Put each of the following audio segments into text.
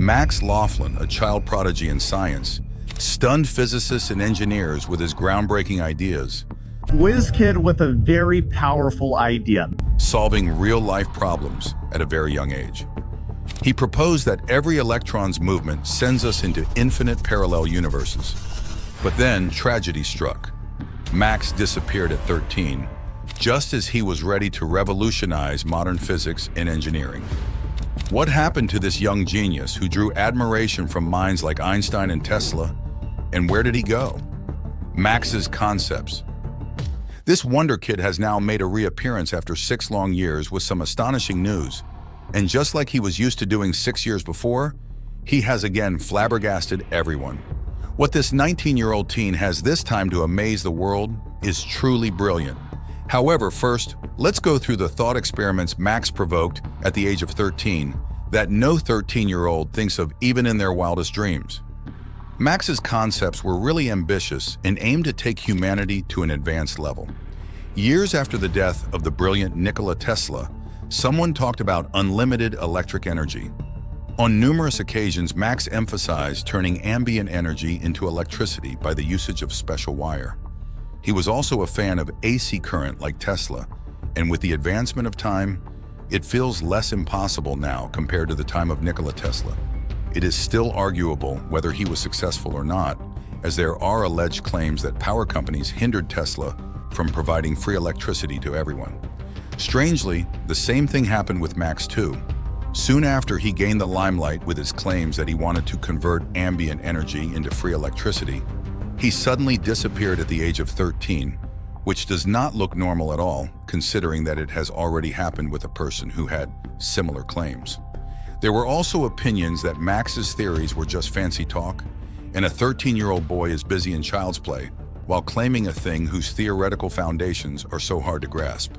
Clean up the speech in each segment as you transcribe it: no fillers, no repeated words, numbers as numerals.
Max Laughlin, a child prodigy in science, stunned physicists and engineers with his groundbreaking ideas, Whiz kid with a very powerful idea. solving real-life problems at a very young age. He proposed that every electron's movement sends us into infinite parallel universes. But then tragedy struck. Max disappeared at 13, just as he was ready to revolutionize modern physics and engineering. What happened to this young genius who drew admiration from minds like Einstein and Tesla, and where did he go? Max's concepts. This wonder kid has now made a reappearance after 6 long years with some astonishing news. And just like he was used to doing 6 years before, he has again flabbergasted everyone. What this 19-year-old teen has this time to amaze the world is truly brilliant. However, first, let's go through the thought experiments Max provoked at the age of 13 that no 13-year-old thinks of even in their wildest dreams. Max's concepts were really ambitious and aimed to take humanity to an advanced level. Years after the death of the brilliant Nikola Tesla, someone talked about unlimited electric energy. On numerous occasions, Max emphasized turning ambient energy into electricity by the usage of special wire. He was also a fan of AC current like Tesla, and with the advancement of time, it feels less impossible now compared to the time of Nikola Tesla. It is still arguable whether he was successful or not, as there are alleged claims that power companies hindered Tesla from providing free electricity to everyone. Strangely, the same thing happened with Max too. Soon after he gained the limelight with his claims that he wanted to convert ambient energy into free electricity, he suddenly disappeared at the age of 13, which does not look normal at all, considering that it has already happened with a person who had similar claims. There were also opinions that Max's theories were just fancy talk, and a 13-year-old boy is busy in child's play while claiming a thing whose theoretical foundations are so hard to grasp.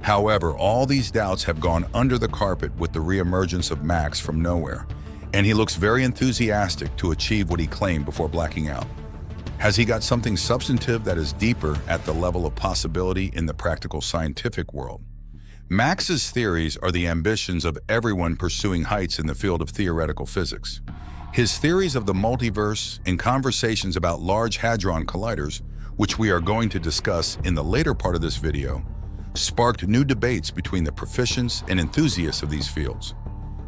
However, all these doubts have gone under the carpet with the reemergence of Max from nowhere, and he looks very enthusiastic to achieve what he claimed before blacking out. Has he got something substantive that is deeper at the level of possibility in the practical scientific world? Max's theories are the ambitions of everyone pursuing heights in the field of theoretical physics. His theories of the multiverse and conversations about Large Hadron Colliders, which we are going to discuss in the later part of this video, sparked new debates between the proficients and enthusiasts of these fields.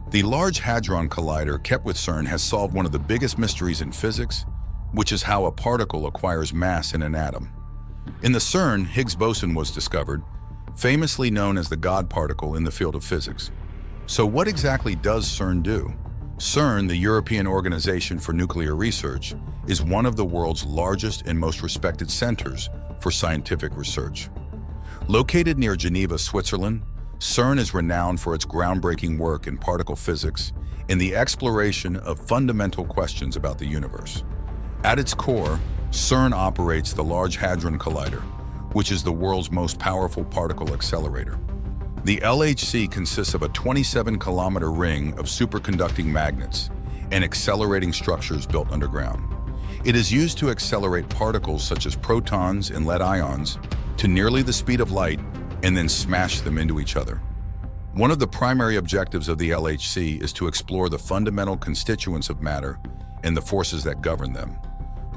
The Large Hadron Collider kept with CERN has solved one of the biggest mysteries in physics, which is how a particle acquires mass in an atom. In the CERN, Higgs boson was discovered, famously known as the God particle in the field of physics. So what exactly does CERN do? CERN, the European Organization for Nuclear Research, is one of the world's largest and most respected centers for scientific research. Located near Geneva, Switzerland, CERN is renowned for its groundbreaking work in particle physics and the exploration of fundamental questions about the universe. At its core, CERN operates the Large Hadron Collider, which is the world's most powerful particle accelerator. The LHC consists of a 27-kilometer ring of superconducting magnets and accelerating structures built underground. It is used to accelerate particles such as protons and lead ions to nearly the speed of light and then smash them into each other. One of the primary objectives of the LHC is to explore the fundamental constituents of matter and the forces that govern them.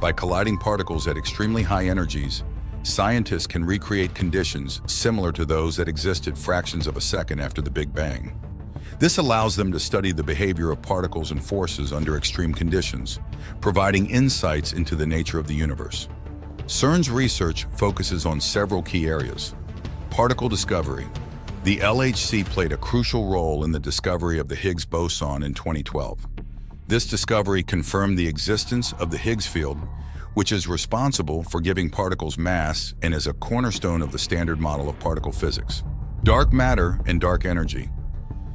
By colliding particles at extremely high energies, scientists can recreate conditions similar to those that existed fractions of a second after the Big Bang. This allows them to study the behavior of particles and forces under extreme conditions, providing insights into the nature of the universe. CERN's research focuses on several key areas. Particle discovery. The LHC played a crucial role in the discovery of the Higgs boson in 2012. This discovery confirmed the existence of the Higgs field, which is responsible for giving particles mass and is a cornerstone of the standard model of particle physics. Dark matter and dark energy.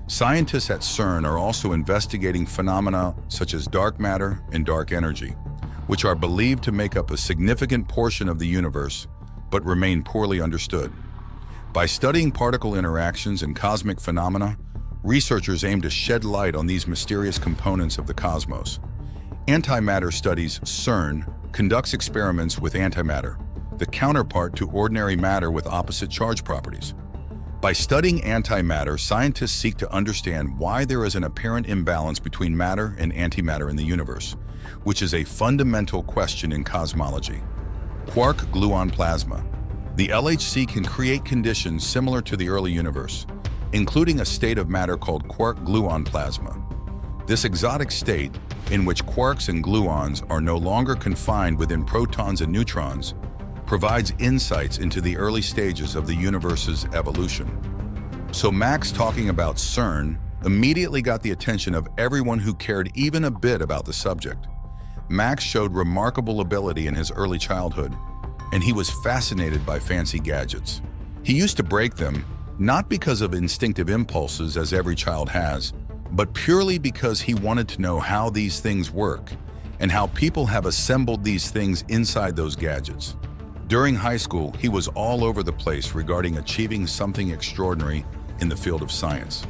Scientists at CERN are also investigating phenomena such as dark matter and dark energy, which are believed to make up a significant portion of the universe, but remain poorly understood. By studying particle interactions and cosmic phenomena, researchers aim to shed light on these mysterious components of the cosmos. Antimatter Studies CERN conducts experiments with antimatter, the counterpart to ordinary matter with opposite charge properties. By studying antimatter, scientists seek to understand why there is an apparent imbalance between matter and antimatter in the universe, which is a fundamental question in cosmology. Quark-gluon plasma. The LHC can create conditions similar to the early universe, including a state of matter called quark-gluon plasma. This exotic state, in which quarks and gluons are no longer confined within protons and neutrons, provides insights into the early stages of the universe's evolution. So Max talking about CERN immediately got the attention of everyone who cared even a bit about the subject. Max showed remarkable ability in his early childhood, and he was fascinated by fancy gadgets. He used to break them, not because of instinctive impulses as every child has, but purely because he wanted to know how these things work and how people have assembled these things inside those gadgets. During high school, he was all over the place regarding achieving something extraordinary in the field of science.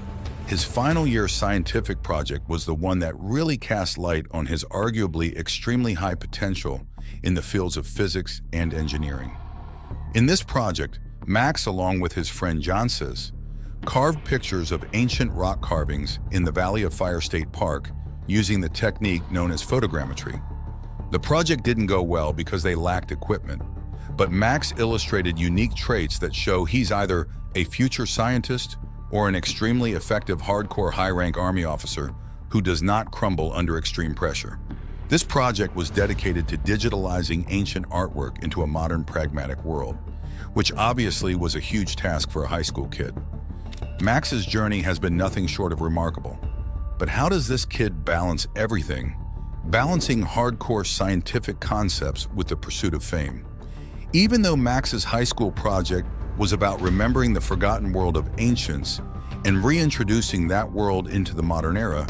His final year scientific project was the one that really cast light on his arguably extremely high potential in the fields of physics and engineering. In this project, Max, along with his friend Jancis, carved pictures of ancient rock carvings in the Valley of Fire State Park using the technique known as photogrammetry. The project didn't go well because they lacked equipment, but Max illustrated unique traits that show he's either a future scientist or an extremely effective hardcore high-rank army officer who does not crumble under extreme pressure. This project was dedicated to digitalizing ancient artwork into a modern pragmatic world, which obviously was a huge task for a high school kid. Max's journey has been nothing short of remarkable. But how does this kid balance everything, balancing hardcore scientific concepts with the pursuit of fame? Even though Max's high school project was about remembering the forgotten world of ancients and reintroducing that world into the modern era,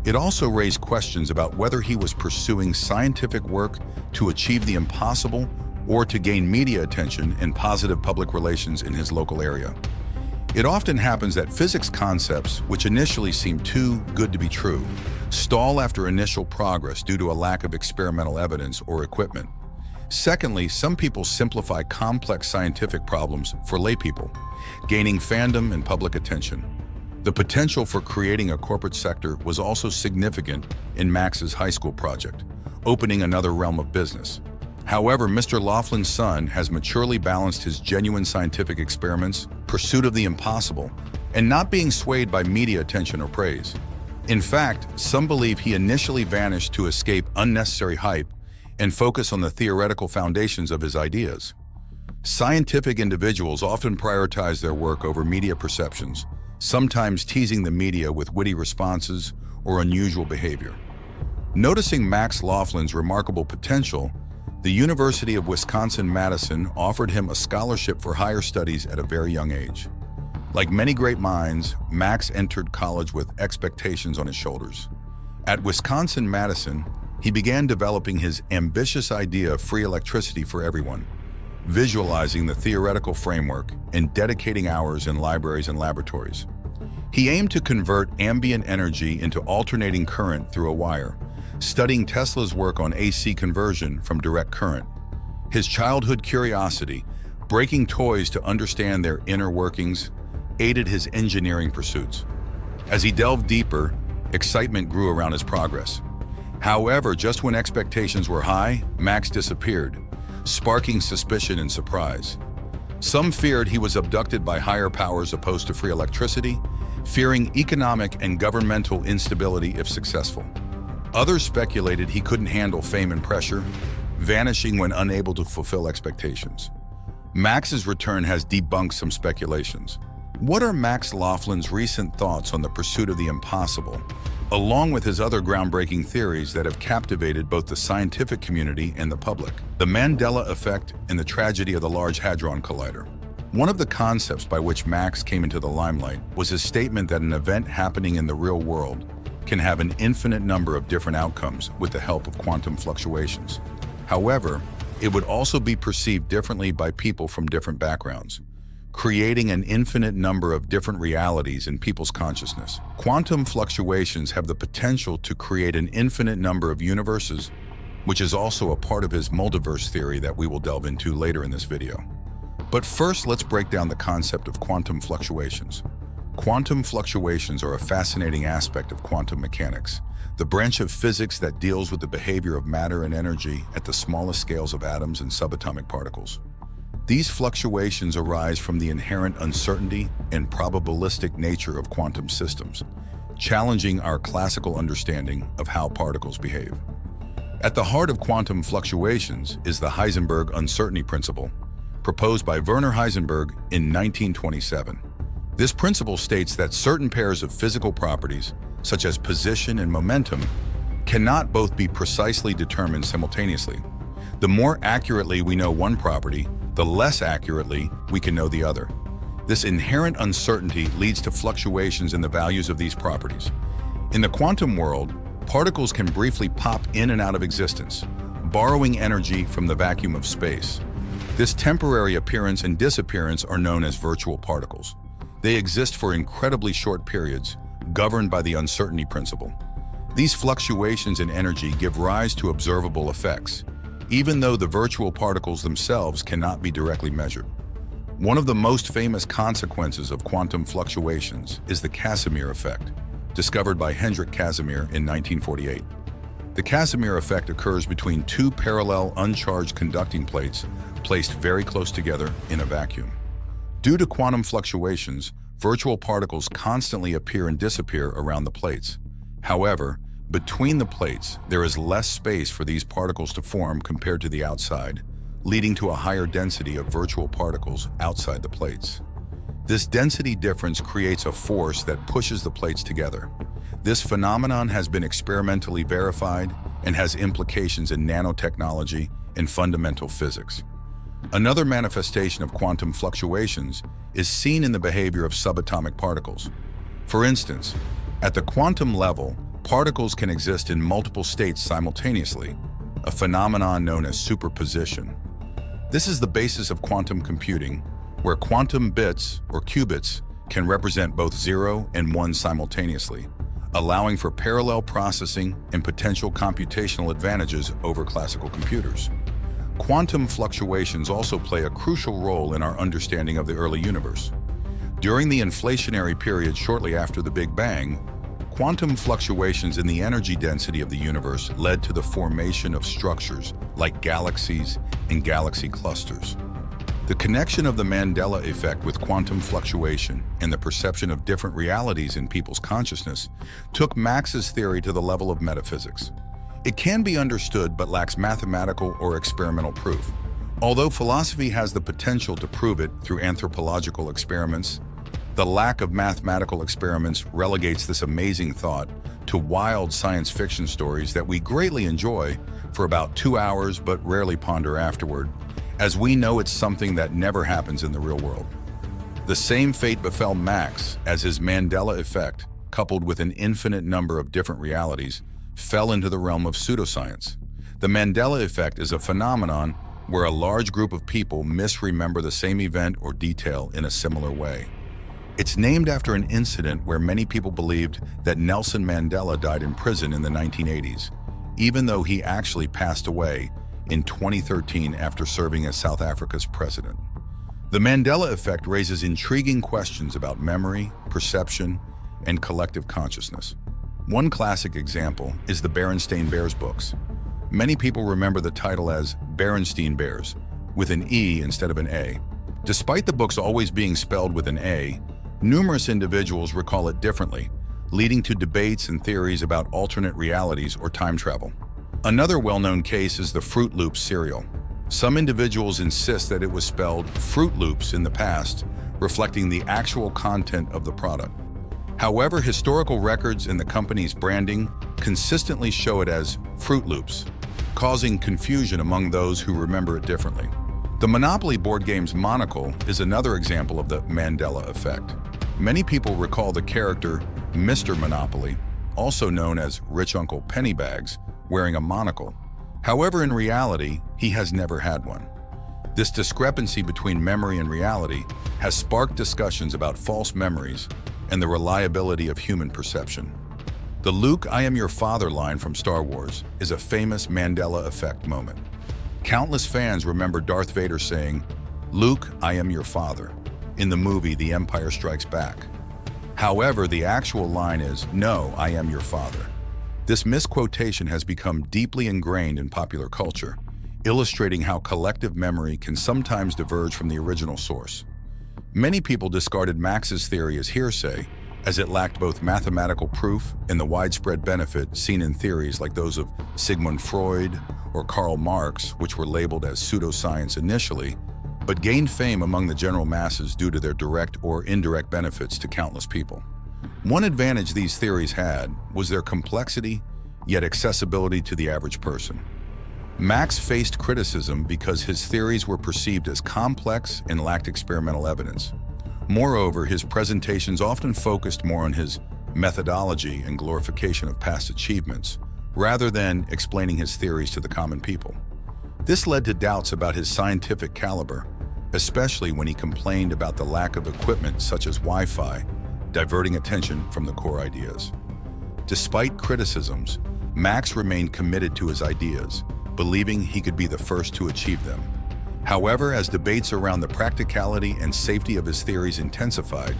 it also raised questions about whether he was pursuing scientific work to achieve the impossible or to gain media attention and positive public relations in his local area. It often happens that physics concepts, which initially seem too good to be true, stall after initial progress due to a lack of experimental evidence or equipment. Secondly, some people simplify complex scientific problems for laypeople, gaining fandom and public attention. The potential for creating a corporate sector was also significant in Max's high school project, opening another realm of business. However, Mr. Laughlin's son has maturely balanced his genuine scientific experiments, pursuit of the impossible, and not being swayed by media attention or praise. In fact, some believe he initially vanished to escape unnecessary hype and focus on the theoretical foundations of his ideas. Scientific individuals often prioritize their work over media perceptions, sometimes teasing the media with witty responses or unusual behavior. Noticing Max Laughlin's remarkable potential, the University of Wisconsin-Madison offered him a scholarship for higher studies at a very young age. Like many great minds, Max entered college with expectations on his shoulders. At Wisconsin-Madison, he began developing his ambitious idea of free electricity for everyone, visualizing the theoretical framework and dedicating hours in libraries and laboratories. He aimed to convert ambient energy into alternating current through a wire, studying Tesla's work on AC conversion from direct current. His childhood curiosity, breaking toys to understand their inner workings, aided his engineering pursuits. As he delved deeper, excitement grew around his progress. However, just when expectations were high, Max disappeared, sparking suspicion and surprise. Some feared he was abducted by higher powers opposed to free electricity, fearing economic and governmental instability if successful. Others speculated he couldn't handle fame and pressure, vanishing when unable to fulfill expectations. Max's return has debunked some speculations. What are Max Laughlin's recent thoughts on the pursuit of the impossible, along with his other groundbreaking theories that have captivated both the scientific community and the public? The Mandela effect and the tragedy of the Large Hadron Collider. One of the concepts by which Max came into the limelight was his statement that an event happening in the real world can have an infinite number of different outcomes with the help of quantum fluctuations. However, it would also be perceived differently by people from different backgrounds, creating an infinite number of different realities in people's consciousness. Quantum fluctuations have the potential to create an infinite number of universes, which is also a part of his multiverse theory that we will delve into later in this video. But first, let's break down the concept of quantum fluctuations. Quantum fluctuations are a fascinating aspect of quantum mechanics, the branch of physics that deals with the behavior of matter and energy at the smallest scales of atoms and subatomic particles. These fluctuations arise from the inherent uncertainty and probabilistic nature of quantum systems, challenging our classical understanding of how particles behave. At the heart of quantum fluctuations is the Heisenberg uncertainty principle, proposed by Werner Heisenberg in 1927. This principle states that certain pairs of physical properties, such as position and momentum, cannot both be precisely determined simultaneously. The more accurately we know one property, the less accurately we can know the other. This inherent uncertainty leads to fluctuations in the values of these properties. In the quantum world, particles can briefly pop in and out of existence, borrowing energy from the vacuum of space. This temporary appearance and disappearance are known as virtual particles. They exist for incredibly short periods, governed by the uncertainty principle. These fluctuations in energy give rise to observable effects, even though the virtual particles themselves cannot be directly measured. One of the most famous consequences of quantum fluctuations is the Casimir effect, discovered by Hendrik Casimir in 1948. The Casimir effect occurs between two parallel uncharged conducting plates placed very close together in a vacuum. Due to quantum fluctuations, virtual particles constantly appear and disappear around the plates. However, between the plates, there is less space for these particles to form compared to the outside, leading to a higher density of virtual particles outside the plates. This density difference creates a force that pushes the plates together. This phenomenon has been experimentally verified and has implications in nanotechnology and fundamental physics. Another manifestation of quantum fluctuations is seen in the behavior of subatomic particles. For instance, at the quantum level, particles can exist in multiple states simultaneously, a phenomenon known as superposition. This is the basis of quantum computing, where quantum bits, or qubits, can represent both 0 and 1 simultaneously, allowing for parallel processing and potential computational advantages over classical computers. Quantum fluctuations also play a crucial role in our understanding of the early universe. During the inflationary period shortly after the Big Bang, quantum fluctuations in the energy density of the universe led to the formation of structures like galaxies and galaxy clusters. The connection of the Mandela effect with quantum fluctuation and the perception of different realities in people's consciousness took Max's theory to the level of metaphysics. It can be understood but lacks mathematical or experimental proof. Although philosophy has the potential to prove it through anthropological experiments, the lack of mathematical experiments relegates this amazing thought to wild science fiction stories that we greatly enjoy for about 2 hours but rarely ponder afterward, as we know it's something that never happens in the real world. The same fate befell Max as his Mandela effect, coupled with an infinite number of different realities, fell into the realm of pseudoscience. The Mandela effect is a phenomenon where a large group of people misremember the same event or detail in a similar way. It's named after an incident where many people believed that Nelson Mandela died in prison in the 1980s, even though he actually passed away in 2013 after serving as South Africa's president. The Mandela effect raises intriguing questions about memory, perception, and collective consciousness. One classic example is the Berenstain Bears books. Many people remember the title as Berenstain Bears, with an E instead of an A. Despite the books always being spelled with an A, numerous individuals recall it differently, leading to debates and theories about alternate realities or time travel. Another well-known case is the Fruit Loops cereal. Some individuals insist that it was spelled Fruit Loops in the past, reflecting the actual content of the product. However, historical records and the company's branding consistently show it as Fruit Loops, causing confusion among those who remember it differently. The Monopoly board game's Monocle is another example of the Mandela effect. Many people recall the character Mr. Monopoly, also known as Rich Uncle Pennybags, wearing a monocle. However, in reality, he has never had one. This discrepancy between memory and reality has sparked discussions about false memories and the reliability of human perception. The Luke, "I am your father" line from Star Wars is a famous Mandela effect moment. Countless fans remember Darth Vader saying, "Luke, I am your father," in the movie The Empire Strikes Back. However, the actual line is, "No, I am your father." This misquotation has become deeply ingrained in popular culture, illustrating how collective memory can sometimes diverge from the original source. Many people discarded Max's theory as hearsay, as it lacked both mathematical proof and the widespread benefit seen in theories like those of Sigmund Freud or Karl Marx, which were labeled as pseudoscience initially, but gained fame among the general masses due to their direct or indirect benefits to countless people. One advantage these theories had was their complexity, yet accessibility to the average person. Max faced criticism because his theories were perceived as complex and lacked experimental evidence. Moreover, his presentations often focused more on his methodology and glorification of past achievements, rather than explaining his theories to the common people. This led to doubts about his scientific caliber, especially when he complained about the lack of equipment such as Wi-Fi, diverting attention from the core ideas. Despite criticisms, Max remained committed to his ideas, believing he could be the first to achieve them. However, as debates around the practicality and safety of his theories intensified,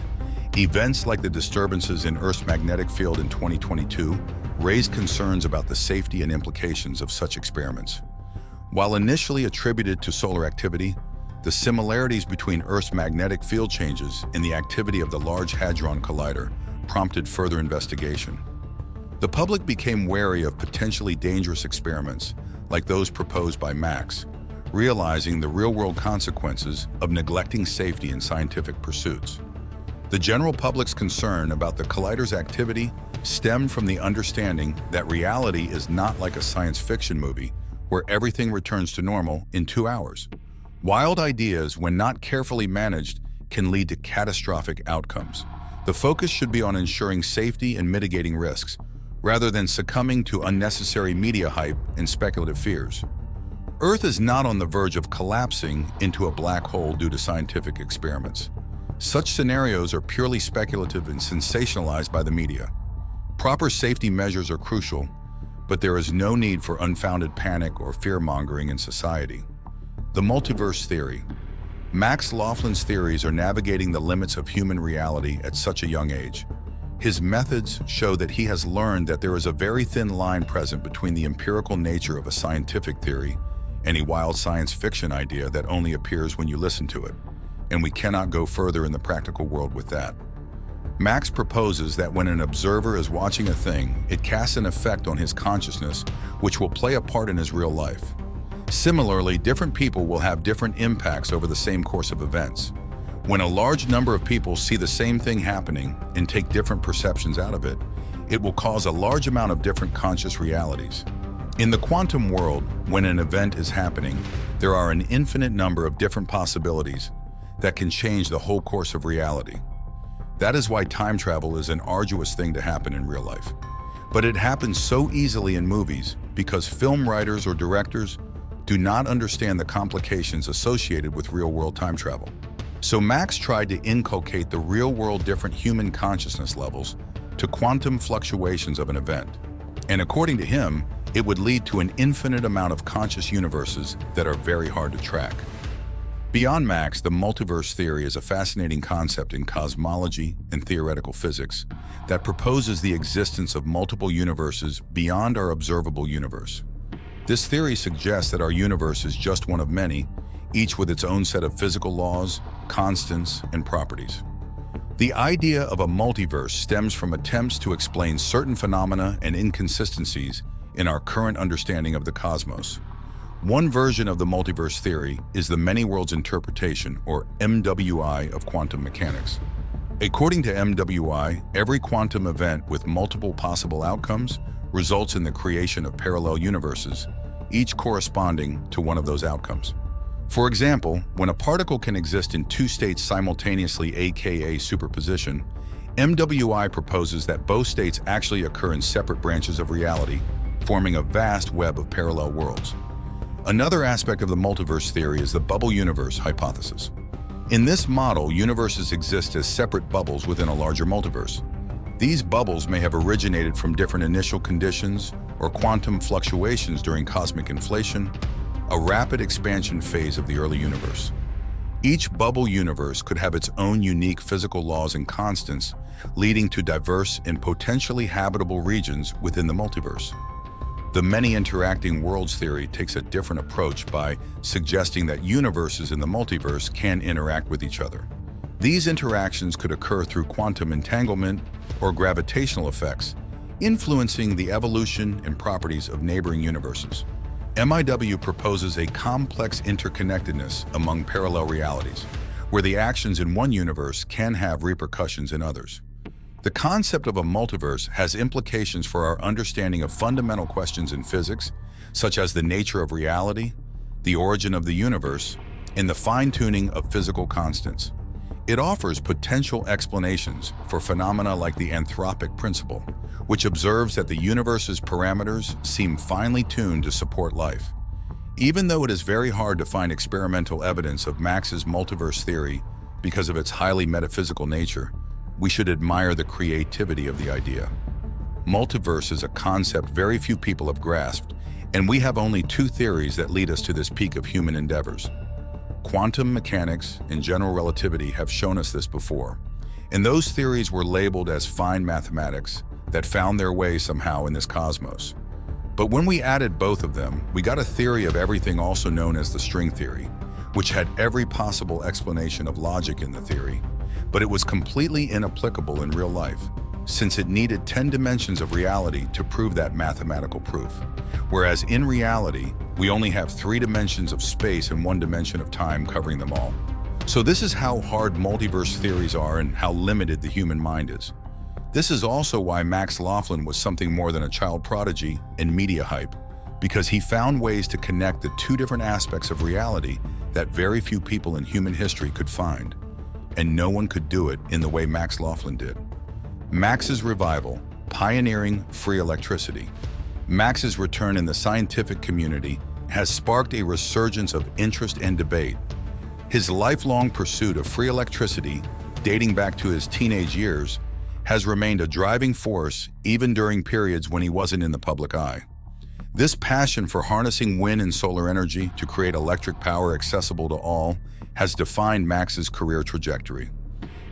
events like the disturbances in Earth's magnetic field in 2022 raised concerns about the safety and implications of such experiments. While initially attributed to solar activity, the similarities between Earth's magnetic field changes and the activity of the Large Hadron Collider prompted further investigation. The public became wary of potentially dangerous experiments like those proposed by Max, realizing the real-world consequences of neglecting safety in scientific pursuits. The general public's concern about the collider's activity stemmed from the understanding that reality is not like a science fiction movie where everything returns to normal in 2 hours. Wild ideas, when not carefully managed, can lead to catastrophic outcomes. The focus should be on ensuring safety and mitigating risks, rather than succumbing to unnecessary media hype and speculative fears. Earth is not on the verge of collapsing into a black hole due to scientific experiments. Such scenarios are purely speculative and sensationalized by the media. Proper safety measures are crucial, but there is no need for unfounded panic or fear-mongering in society. The multiverse theory. Max Laughlin's theories are navigating the limits of human reality at such a young age. His methods show that he has learned that there is a very thin line present between the empirical nature of a scientific theory and a wild science fiction idea that only appears when you listen to it, and we cannot go further in the practical world with that. Max proposes that when an observer is watching a thing, it casts an effect on his consciousness which will play a part in his real life. Similarly, different people will have different impacts over the same course of events. When a large number of people see the same thing happening and take different perceptions out of it, it will cause a large amount of different conscious realities. In the quantum world, when an event is happening, there are an infinite number of different possibilities that can change the whole course of reality. That is why time travel is an arduous thing to happen in real life. But it happens so easily in movies because film writers or directors do not understand the complications associated with real-world time travel. So Max tried to inculcate the real-world different human consciousness levels to quantum fluctuations of an event. And according to him, it would lead to an infinite amount of conscious universes that are very hard to track. Beyond Max, the multiverse theory is a fascinating concept in cosmology and theoretical physics that proposes the existence of multiple universes beyond our observable universe. This theory suggests that our universe is just one of many, each with its own set of physical laws, constants, and properties. The idea of a multiverse stems from attempts to explain certain phenomena and inconsistencies in our current understanding of the cosmos. One version of the multiverse theory is the many worlds interpretation, or MWI, of quantum mechanics. According to MWI, every quantum event with multiple possible outcomes results in the creation of parallel universes, each corresponding to one of those outcomes. For example, when a particle can exist in two states simultaneously, aka superposition, MWI proposes that both states actually occur in separate branches of reality, forming a vast web of parallel worlds. Another aspect of the multiverse theory is the bubble universe hypothesis. In this model, universes exist as separate bubbles within a larger multiverse. These bubbles may have originated from different initial conditions or quantum fluctuations during cosmic inflation, a rapid expansion phase of the early universe. Each bubble universe could have its own unique physical laws and constants, leading to diverse and potentially habitable regions within the multiverse. The many interacting worlds theory takes a different approach by suggesting that universes in the multiverse can interact with each other. These interactions could occur through quantum entanglement or gravitational effects, influencing the evolution and properties of neighboring universes. MIW proposes a complex interconnectedness among parallel realities, where the actions in one universe can have repercussions in others. The concept of a multiverse has implications for our understanding of fundamental questions in physics, such as the nature of reality, the origin of the universe, and the fine-tuning of physical constants. It offers potential explanations for phenomena like the anthropic principle, which observes that the universe's parameters seem finely tuned to support life. Even though it is very hard to find experimental evidence of Max's multiverse theory because of its highly metaphysical nature, we should admire the creativity of the idea. Multiverse is a concept very few people have grasped, and we have only two theories that lead us to this peak of human endeavors. Quantum mechanics and general relativity have shown us this before, and those theories were labeled as fine mathematics that found their way somehow in this cosmos. But when we added both of them, we got a theory of everything, also known as the string theory, which had every possible explanation of logic in the theory, but it was completely inapplicable in real life, since it needed 10 dimensions of reality to prove that mathematical proof. Whereas in reality, we only have 3 dimensions of space and 1 dimension of time covering them all. So this is how hard multiverse theories are and how limited the human mind is. This is also why Max Laughlin was something more than a child prodigy and media hype, because he found ways to connect the 2 different aspects of reality that very few people in human history could find. And no one could do it in the way Max Laughlin did. Max's revival, pioneering free electricity. Max's return in the scientific community has sparked a resurgence of interest and debate. His lifelong pursuit of free electricity, dating back to his teenage years, has remained a driving force even during periods when he wasn't in the public eye. This passion for harnessing wind and solar energy to create electric power accessible to all has defined Max's career trajectory.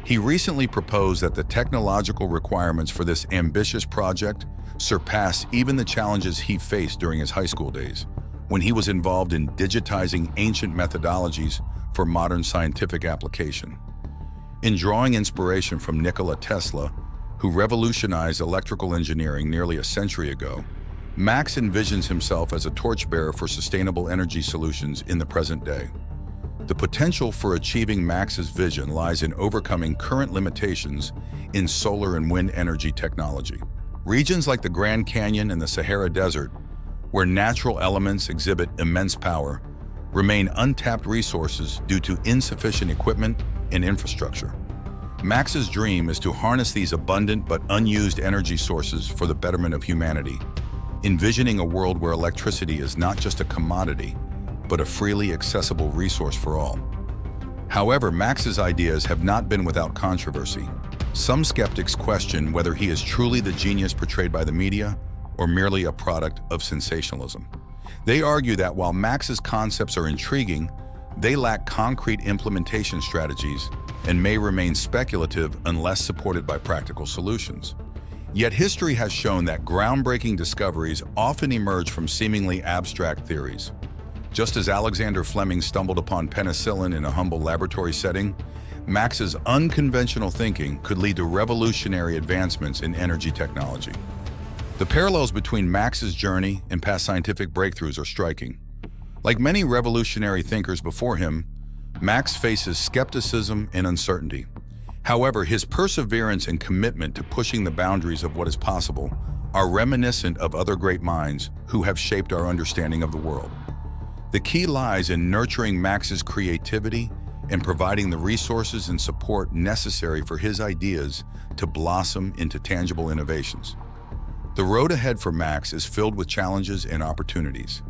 He recently proposed that the technological requirements for this ambitious project surpass even the challenges he faced during his high school days, when he was involved in digitizing ancient methodologies for modern scientific application. In drawing inspiration from Nikola Tesla, who revolutionized electrical engineering nearly a century ago, Max envisions himself as a torchbearer for sustainable energy solutions in the present day. The potential for achieving Max's vision lies in overcoming current limitations in solar and wind energy technology. Regions like the Grand Canyon and the Sahara Desert, where natural elements exhibit immense power, remain untapped resources due to insufficient equipment and infrastructure. Max's dream is to harness these abundant but unused energy sources for the betterment of humanity, envisioning a world where electricity is not just a commodity, but a freely accessible resource for all. However, Max's ideas have not been without controversy. Some skeptics question whether he is truly the genius portrayed by the media or merely a product of sensationalism. They argue that while Max's concepts are intriguing, they lack concrete implementation strategies and may remain speculative unless supported by practical solutions. Yet history has shown that groundbreaking discoveries often emerge from seemingly abstract theories. Just as Alexander Fleming stumbled upon penicillin in a humble laboratory setting, Max's unconventional thinking could lead to revolutionary advancements in energy technology. The parallels between Max's journey and past scientific breakthroughs are striking. Like many revolutionary thinkers before him, Max faces skepticism and uncertainty. However, his perseverance and commitment to pushing the boundaries of what is possible are reminiscent of other great minds who have shaped our understanding of the world. The key lies in nurturing Max's creativity and providing the resources and support necessary for his ideas to blossom into tangible innovations. The road ahead for Max is filled with challenges and opportunities.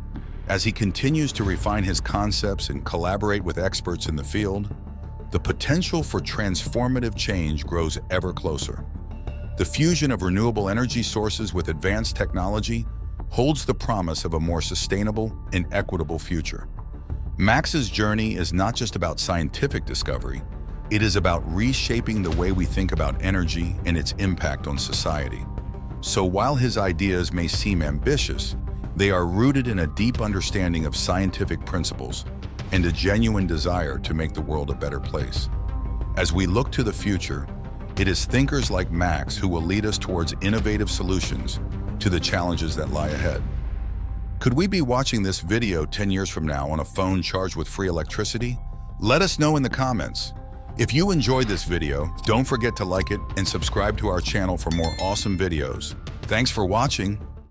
As he continues to refine his concepts and collaborate with experts in the field, the potential for transformative change grows ever closer. The fusion of renewable energy sources with advanced technology holds the promise of a more sustainable and equitable future. Max's journey is not just about scientific discovery, it is about reshaping the way we think about energy and its impact on society. So while his ideas may seem ambitious, they are rooted in a deep understanding of scientific principles and a genuine desire to make the world a better place. As we look to the future, it is thinkers like Max who will lead us towards innovative solutions to the challenges that lie ahead. Could we be watching this video 10 years from now on a phone charged with free electricity? Let us know in the comments. If you enjoyed this video, don't forget to like it and subscribe to our channel for more awesome videos. Thanks for watching.